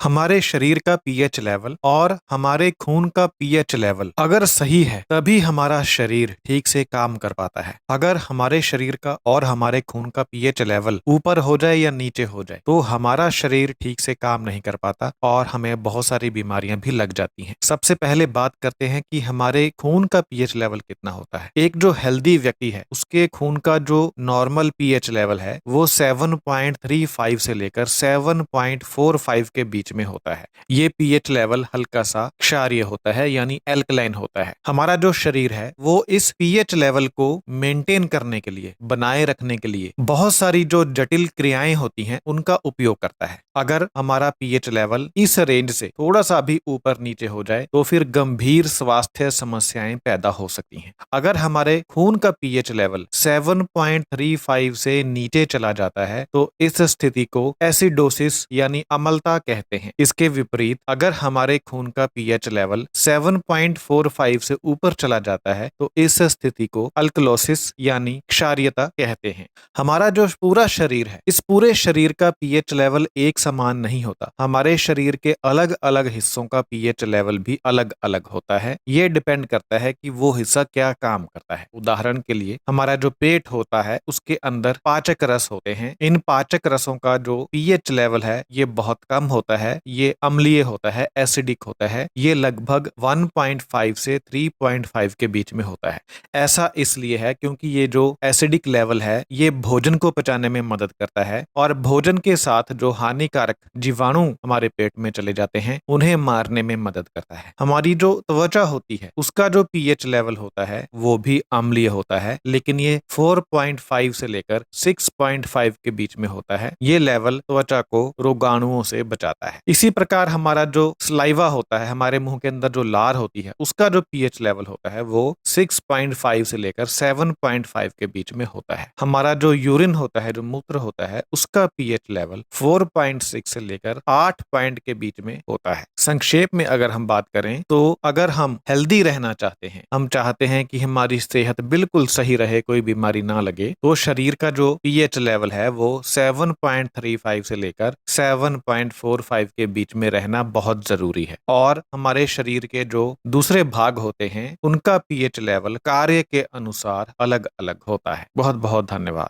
हमारे शरीर का पीएच लेवल और हमारे खून का पीएच लेवल अगर सही है तभी हमारा शरीर ठीक से काम कर पाता है। अगर हमारे शरीर का और हमारे खून का पीएच लेवल ऊपर हो जाए या नीचे हो जाए तो हमारा शरीर ठीक से काम नहीं कर पाता और हमें बहुत सारी बीमारियां भी लग जाती हैं। सबसे पहले बात करते हैं कि हमारे खून का पीएच लेवल कितना होता है। एक जो हेल्दी व्यक्ति है उसके खून का जो नॉर्मल पीएच लेवल है वो 7.35 से लेकर 7.45 के बीच में होता है। ये पीएच लेवल हल्का सा क्षारीय होता है यानी एल्कलाइन होता है। हमारा जो शरीर है वो इस पीएच लेवल को मेंटेन करने के लिए, बनाए रखने के लिए बहुत सारी जो जटिल क्रियाएं होती हैं उनका उपयोग करता है। अगर हमारा पीएच लेवल इस रेंज से थोड़ा सा भी ऊपर नीचे हो जाए तो फिर गंभीर स्वास्थ्य समस्याएं पैदा हो सकती हैं। अगर हमारे खून का पीएच लेवल 7.35 से नीचे चला जाता है तो इस स्थिति को एसिडोसिस यानी अम्लता कहते हैं। इसके विपरीत अगर हमारे खून का पीएच लेवल 7.45 से ऊपर चला जाता है तो इस स्थिति को अल्कलोसिस यानी क्षारीयता कहते हैं। हमारा जो पूरा शरीर है, इस पूरे शरीर का पीएच लेवल एक समान नहीं होता। हमारे शरीर के अलग अलग हिस्सों का पीएच लेवल भी अलग अलग होता है। ये डिपेंड करता है कि वो हिस्सा क्या काम करता है। उदाहरण के लिए हमारा जो पेट होता है उसके अंदर पाचक रस होते हैं। इन पाचक रसों का जो पीएच लेवल है ये बहुत कम होता है, ये अम्लीय होता है, एसिडिक होता है। ये लगभग 1.5 से 3.5 के बीच में होता है। ऐसा इसलिए है क्योंकि ये जो एसिडिक लेवल है ये भोजन को पचाने में मदद करता है और भोजन के साथ जो हानिकारक जीवाणु हमारे पेट में चले जाते हैं उन्हें मारने में मदद करता है। हमारी जो त्वचा होती है उसका जो पीएच लेवल होता है वो भी अम्लीय होता है, लेकिन ये 4.5 से लेकर 6.5 के बीच में होता है। ये लेवल त्वचा को रोगाणुओं से बचाता है। इसी प्रकार हमारा जो सलाइवा होता है, हमारे मुंह के अंदर जो लार होती है, उसका जो पीएच लेवल होता है वो 6.5 से लेकर 7.5 के बीच में होता है। हमारा जो यूरिन होता है, जो मूत्र होता है, उसका पीएच लेवल 4.6 से लेकर 8 पॉइंट के बीच में होता है। संक्षेप में अगर हम बात करें तो अगर हम हेल्दी रहना चाहते हैं, हम चाहते हैं कि हमारी सेहत बिल्कुल सही रहे, कोई बीमारी ना लगे, तो शरीर का जो पीएच लेवल है वो 7.35 से लेकर 7.45 के बीच में रहना बहुत जरूरी है। और हमारे शरीर के जो दूसरे भाग होते हैं उनका पीएच लेवल कार्य के अनुसार अलग अलग होता है। बहुत बहुत धन्यवाद।